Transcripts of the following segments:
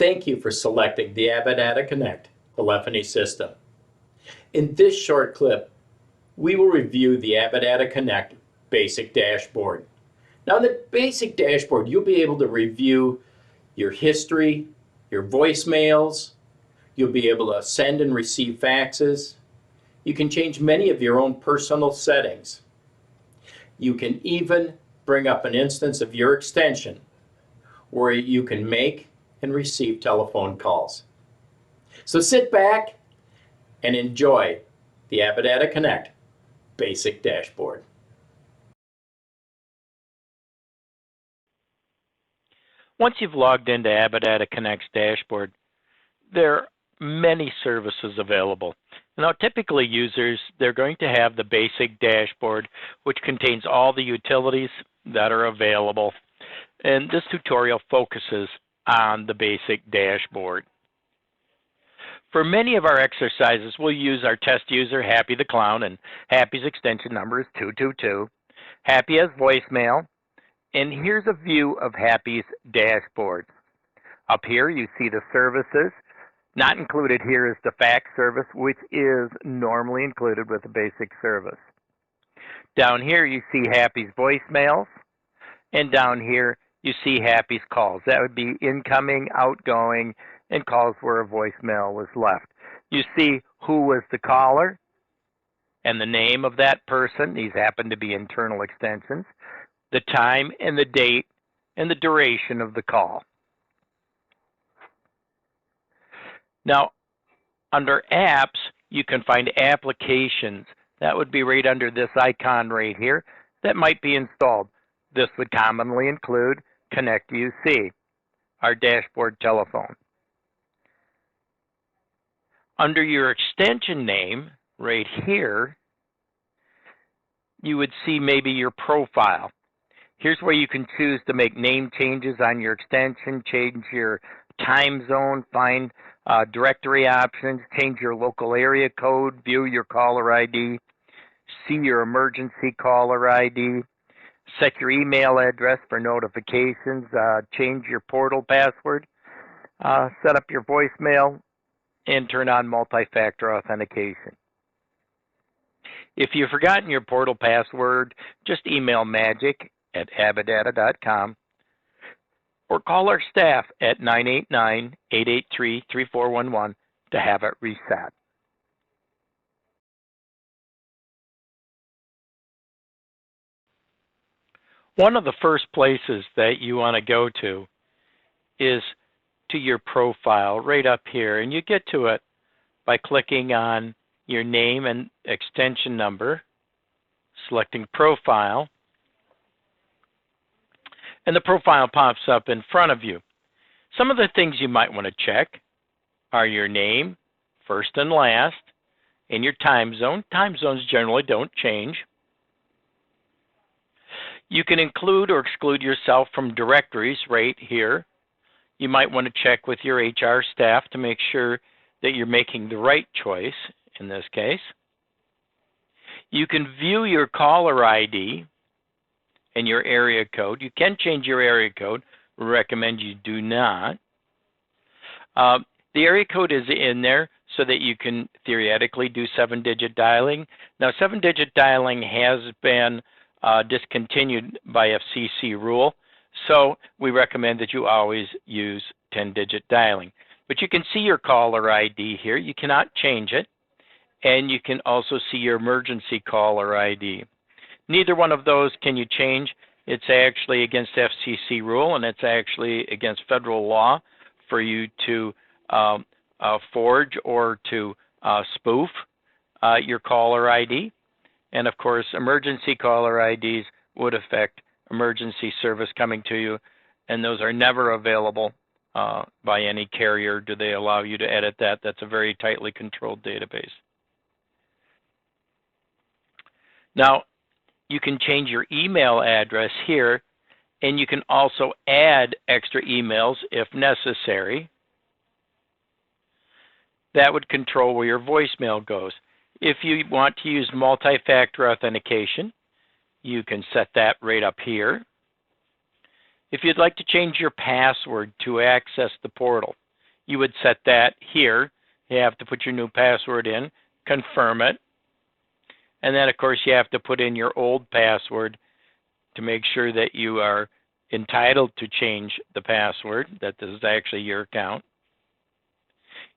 Thank you for selecting the Abadata Connect telephony system. In this short clip, we will review the Abadata Connect basic dashboard. Now, in the basic dashboard, you'll be able to review your history, your voicemails. You'll be able to send and receive faxes. You can change many of your own personal settings. You can even bring up an instance of your extension where you can make and receive telephone calls. So sit back and enjoy the Abadata Connect basic dashboard. Once you've logged into Abadata Connect's dashboard, there are many services available. Now, typically users, they're going to have the basic dashboard, which contains all the utilities that are available. And this tutorial focuses on the basic dashboard. For many of our exercises, we'll use our test user, Happy the Clown, and Happy's extension number is 222. Happy has voicemail, and here's a view of Happy's dashboard. Up here, you see the services. Not included here is the fax service, which is normally included with the basic service. Down here, you see Happy's voicemails, and down here, you see Happy's calls. That would be incoming, outgoing, and calls where a voicemail was left. You see who was the caller and the name of that person. These happen to be internal extensions. The time and the date and the duration of the call. Now, under apps, you can find applications. That would be right under this icon right here that might be installed. This would commonly include Connect UC, our dashboard telephone. Under your extension name right here, you would see maybe your profile. Here's where you can choose to make name changes on your extension, change your time zone, find directory options, change your local area code, view your caller ID, see your emergency caller ID, set your email address for notifications, change your portal password, set up your voicemail, and turn on multi-factor authentication. If you've forgotten your portal password, just email magic@abadata.com or call our staff at 989-883-3411 to have it reset. One of the first places that you want to go to is to your profile right up here, and you get to it by clicking on your name and extension number, selecting profile, and the profile pops up in front of you. Some of the things you might want to check are your name, first and last, and your time zone. Time zones generally don't change. You can include or exclude yourself from directories right here. You might want to check with your HR staff to make sure that you're making the right choice in this case. You can view your caller ID and your area code. You can change your area code. We recommend you do not. The area code is in there so that you can theoretically do 7-digit dialing. Now, 7-digit dialing has been discontinued by FCC rule, so we recommend that you always use 10-digit dialing. But you can see your caller ID here. You cannot change it. And you can also see your emergency caller ID. Neither one of those can you change. It's actually against FCC rule, and it's actually against federal law for you to forge or to spoof your caller ID. And of course, emergency caller IDs would affect emergency service coming to you, and those are never available by any carrier. Do they allow you to edit that? That's a very tightly controlled database. Now, you can change your email address here, and you can also add extra emails if necessary. That would control where your voicemail goes. If you want to use multi-factor authentication, you can set that right up here. If you'd like to change your password to access the portal, you would set that here. You have to put your new password in, confirm it, and then of course you have to put in your old password to make sure that you are entitled to change the password, that this is actually your account.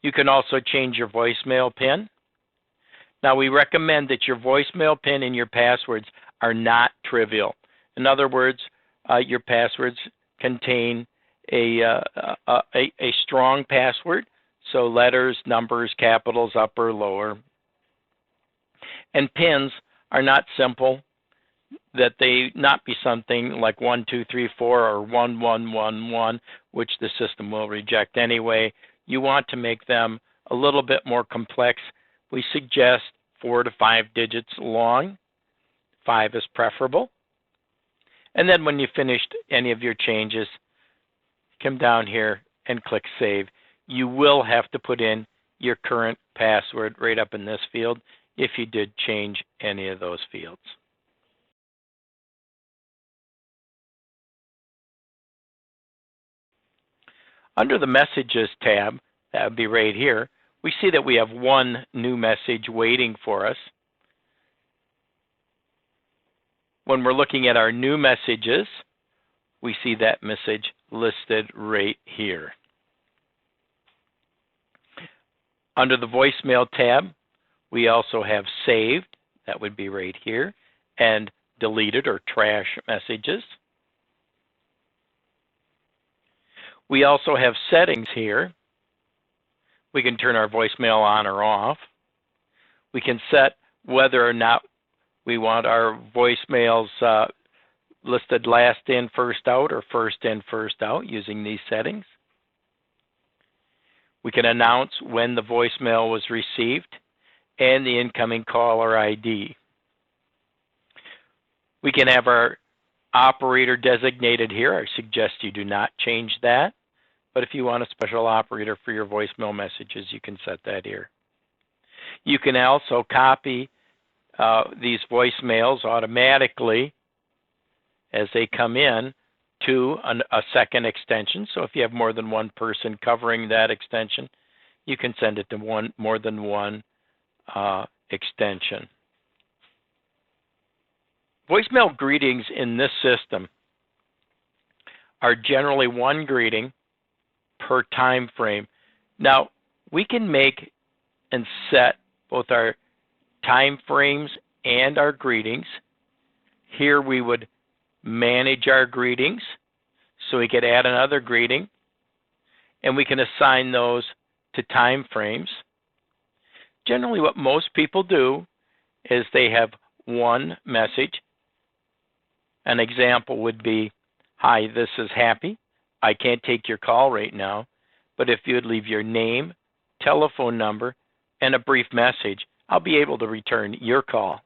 You can also change your voicemail PIN. Now, we recommend that your voicemail PIN and your passwords are not trivial. In other words, your passwords contain a strong password, so letters, numbers, capitals, upper, lower. And PINs are not simple, that they not be something like 1, 2, 3, 4 or 1, 1, 1, 1, which the system will reject anyway. You want to make them a little bit more complex. We suggest 4 to 5 digits long. 5 is preferable. And then when you finished any of your changes, come down here and click Save. You will have to put in your current password right up in this field if you did change any of those fields. Under the Messages tab, that would be right here, we see that we have one new message waiting for us. When we're looking at our new messages, we see that message listed right here. Under the Voicemail tab, we also have Saved, that would be right here, and Deleted or Trash Messages. We also have Settings here. We can turn our voicemail on or off. We can set whether or not we want our voicemails listed last in, first out, or first in, first out using these settings. We can announce when the voicemail was received and the incoming caller ID. We can have our operator designated here. I suggest you do not change that. But if you want a special operator for your voicemail messages, you can set that here. You can also copy these voicemails automatically as they come in to a second extension. So if you have more than one person covering that extension, you can send it to more than one extension. Voicemail greetings in this system are generally one greeting per time frame. Now, we can make and set both our time frames and our greetings. Here we would manage our greetings, so we could add another greeting, and we can assign those to time frames. Generally, what most people do is they have one message. An example would be, "Hi, this is Happy. I can't take your call right now, but if you'd leave your name, telephone number, and a brief message, I'll be able to return your call."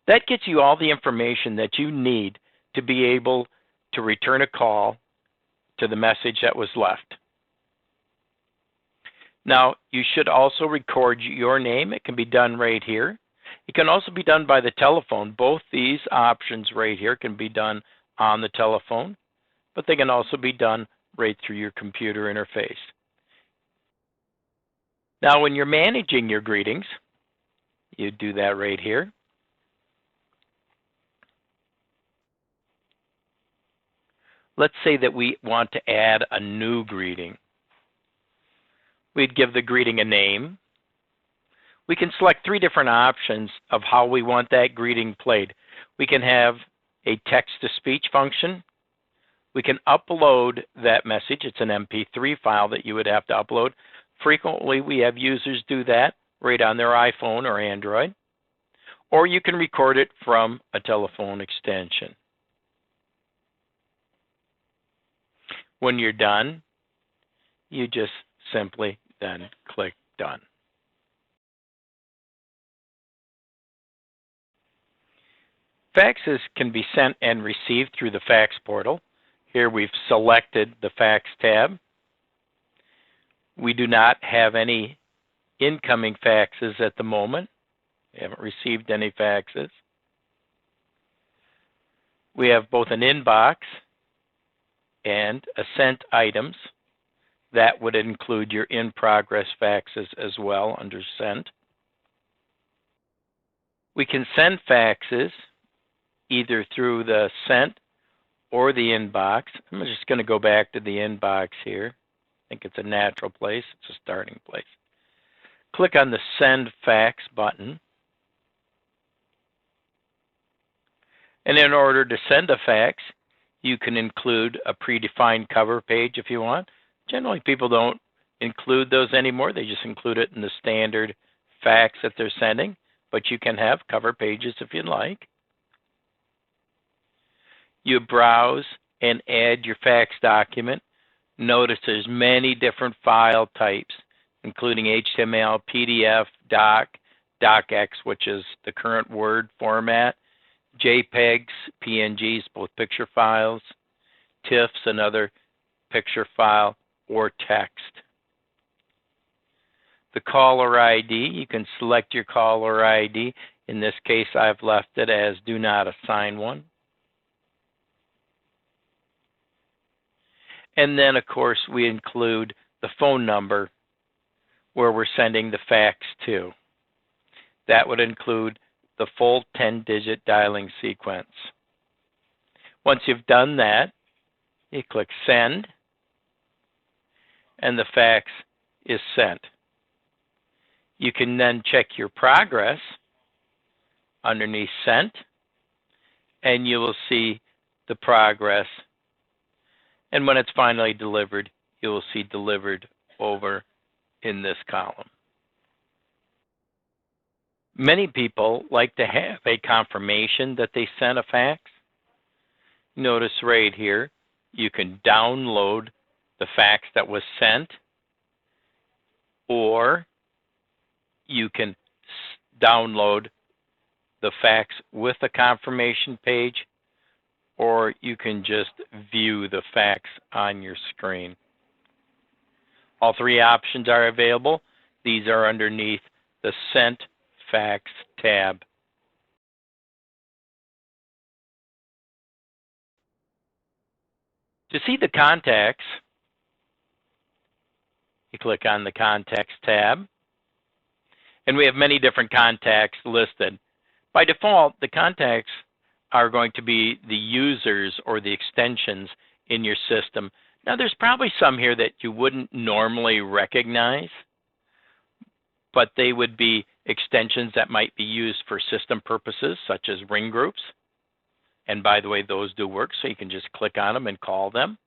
That gets you all the information that you need to be able to return a call to the message that was left. Now, you should also record your name. It can be done right here. It can also be done by the telephone. Both these options right here can be done on the telephone, but they can also be done right through your computer interface. Now, when you're managing your greetings, you do that right here. Let's say that we want to add a new greeting. We'd give the greeting a name. We can select 3 different options of how we want that greeting played. We can have a text-to-speech function. We can upload that message. It's an MP3 file that you would have to upload. Frequently, we have users do that right on their iPhone or Android. Or you can record it from a telephone extension. When you're done, you just simply then click Done. Faxes can be sent and received through the fax portal. Here we've selected the Fax tab. We do not have any incoming faxes at the moment. We haven't received any faxes. We have both an inbox and a sent items. That would include your in-progress faxes as well under Sent. We can send faxes either through the Sent or the inbox. I'm just going to go back to the inbox here. I think it's a natural place. It's a starting place. Click on the Send Fax button. And in order to send a fax, you can include a predefined cover page if you want. Generally, people don't include those anymore. They just include it in the standard fax that they're sending, but you can have cover pages if you'd like. You browse and add your fax document. Notice there's many different file types, including HTML, PDF, doc, docx, which is the current Word format, JPEGs, PNGs, both picture files, TIFFs, another picture file, or text. The caller ID, you can select your caller ID. In this case, I've left it as do not assign one. And then, of course, we include the phone number where we're sending the fax to. That would include the full 10-digit dialing sequence. Once you've done that, you click Send, and the fax is sent. You can then check your progress underneath Sent, and you will see the progress. And when it's finally delivered, you will see delivered over in this column. Many people like to have a confirmation that they sent a fax. Notice right here, you can download the fax that was sent, or you can download the fax with a confirmation page, or you can just view the fax on your screen. All three options are available. These are underneath the Sent Fax tab. To see the contacts, you click on the Contacts tab, and we have many different contacts listed. By default, the contacts are going to be the users or the extensions in your system. Now, there's probably some here that you wouldn't normally recognize, but they would be extensions that might be used for system purposes, such as ring groups. And by the way, those do work, so you can just click on them and call them.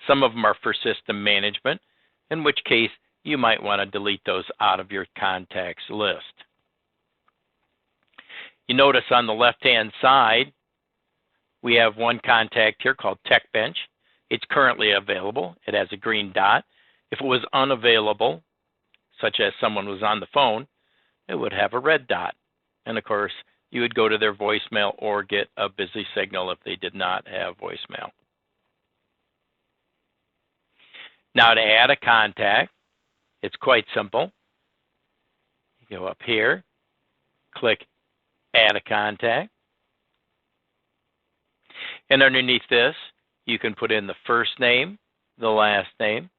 Some of them are for system management, in which case you might want to delete those out of your contacts list. You notice on the left-hand side, we have one contact here called TechBench. It's currently available. It has a green dot. If it was unavailable, such as someone was on the phone, it would have a red dot. And of course, you would go to their voicemail or get a busy signal if they did not have voicemail. Now, to add a contact, it's quite simple. You go up here, click Add a Contact. And underneath this, you can put in the first name, the last name,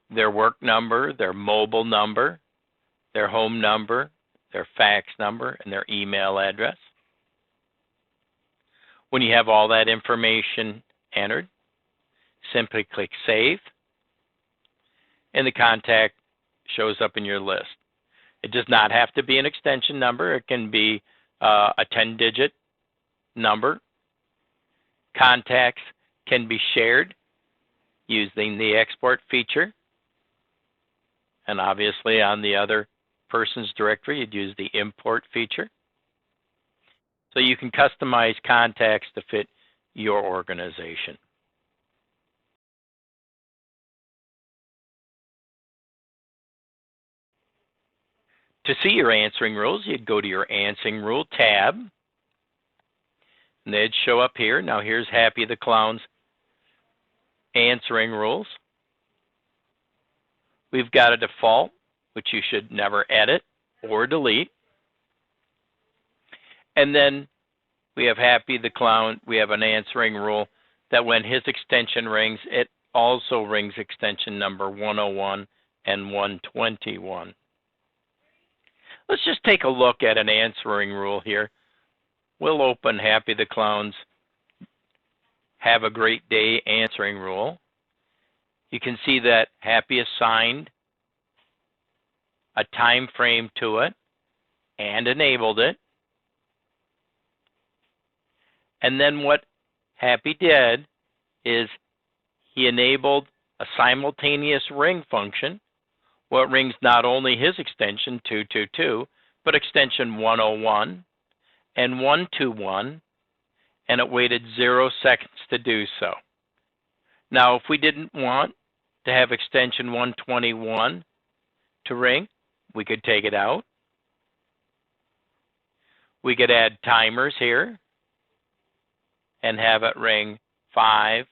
their work number, their mobile number, their home number, their fax number, and their email address. When you have all that information entered, simply click Save, and the contact shows up in your list. It does not have to be an extension number. It can be a 10-digit number. Contacts can be shared using the export feature. And obviously on the other person's directory, you'd use the import feature. So you can customize contacts to fit your organization. To see your answering rules, you'd go to your Answering Rule tab, and they'd show up here. Now here's Happy the Clown's answering rules. We've got a default, which you should never edit or delete. And then we have Happy the Clown. We have an answering rule that when his extension rings, it also rings extension number 101 and 121. Let's just take a look at an answering rule here. We'll open Happy the Clown's Have a Great Day answering rule. You can see that Happy assigned a time frame to it and enabled it. And then what Happy did is he enabled a simultaneous ring function, what rings not only his extension 222, but extension 101 and 121, and it waited 0 seconds to do so. Now, if we didn't want to have extension 121 to ring, we could take it out. We could add timers here and have it ring 5,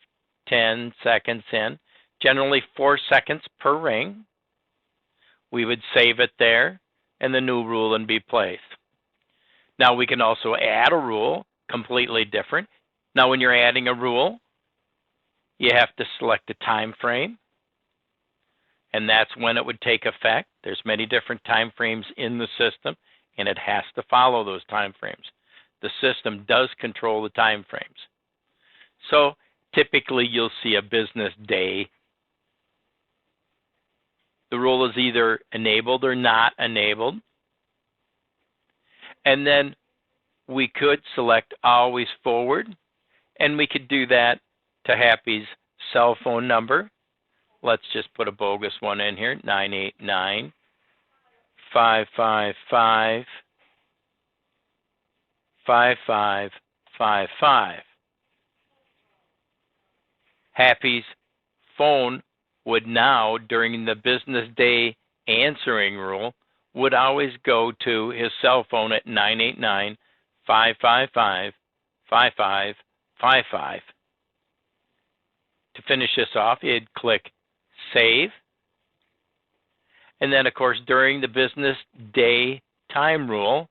10 seconds in, generally 4 seconds per ring. We would save it there and the new rule would be placed. Now we can also add a rule, completely different. Now when you're adding a rule, you have to select a time frame, and that's when it would take effect. There's many different time frames in the system, and it has to follow those time frames. The system does control the time frames. So typically you'll see a business day. The rule is either enabled or not enabled. And then we could select always forward, and we could do that to Happy's cell phone number. Let's just put a bogus one in here, 989-555-5555. Happy's phone would now, during the business day answering rule, would always go to his cell phone at 989-555-5555. To finish this off, you'd click Save. And then, of course, during the business day time rule,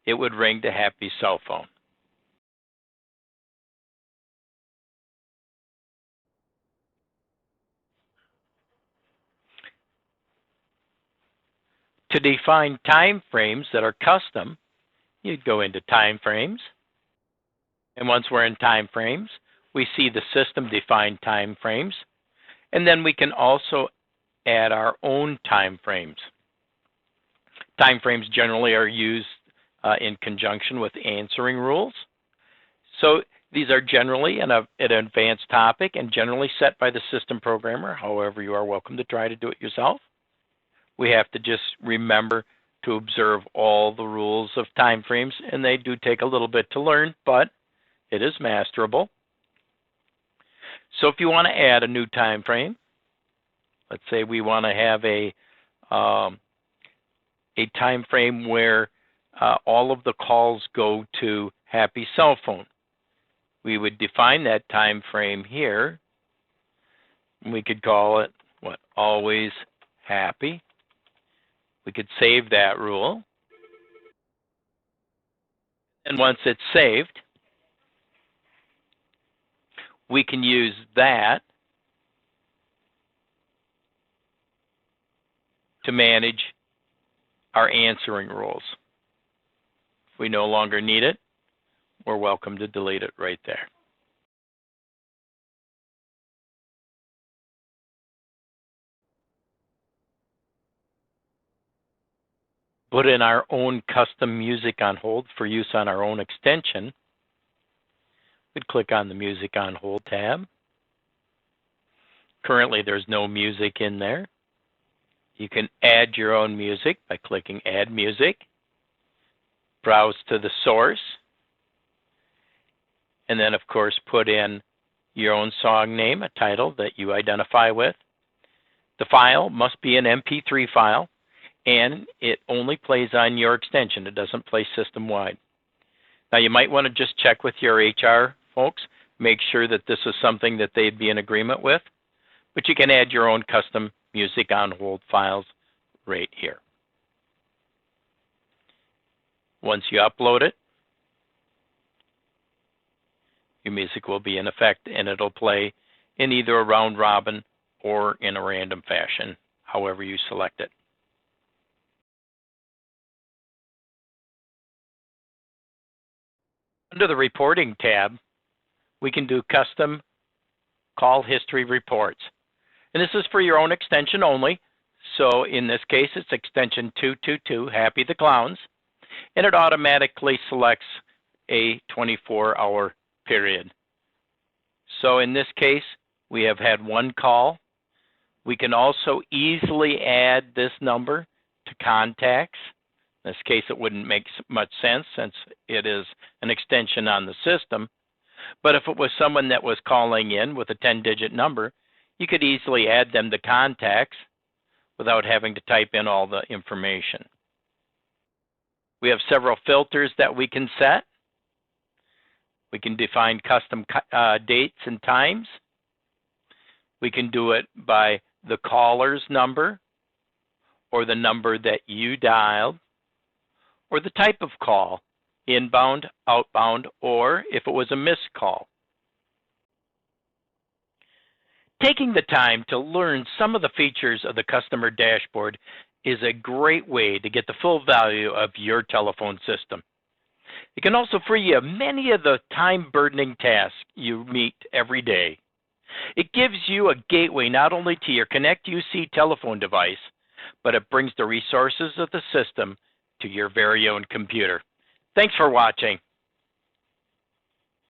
it would ring to Happy's cell phone. To define time frames that are custom, you'd go into time frames. And once we're in time frames, we see the system defined time frames. And then we can also add our own time frames. Time frames generally are used in conjunction with answering rules. So these are generally an advanced topic and generally set by the system programmer. However, you are welcome to try to do it yourself. We have to just remember to observe all the rules of time frames, and they do take a little bit to learn, but it is masterable. So if you want to add a new time frame, let's say we want to have a time frame where all of the calls go to Happy's cell phone. We would define that time frame here. We could call it, always happy. We could save that rule. And once it's saved, we can use that to manage our answering rules. If we no longer need it, we're welcome to delete it right there. Put in our own custom music on hold for use on our own extension. We'd click on the Music on Hold tab. Currently, there's no music in there. You can add your own music by clicking Add Music. Browse to the source. And then, of course, put in your own song name, a title that you identify with. The file must be an MP3 file, and it only plays on your extension. It doesn't play system-wide. Now, you might want to just check with your HR folks, make sure that this is something that they'd be in agreement with, but you can add your own custom music on hold files right here. Once you upload it, your music will be in effect, and it'll play in either a round robin or in a random fashion, however you select it. Under the Reporting tab, we can do Custom Call History Reports. And this is for your own extension only. So in this case, it's extension 222, Happy the Clowns, and it automatically selects a 24-hour period. So in this case, we have had one call. We can also easily add this number to contacts. In this case, it wouldn't make much sense since it is an extension on the system. But if it was someone that was calling in with a 10-digit number, you could easily add them to contacts without having to type in all the information. We have several filters that we can set. We can define custom dates and times. We can do it by the caller's number, or the number that you dialed, or the type of call, inbound, outbound, or if it was a missed call. Taking the time to learn some of the features of the customer dashboard is a great way to get the full value of your telephone system. It can also free you of many of the time-burdening tasks you meet every day. It gives you a gateway not only to your Connect UC telephone device, but it brings the resources of the system to your very own computer. Thanks for watching.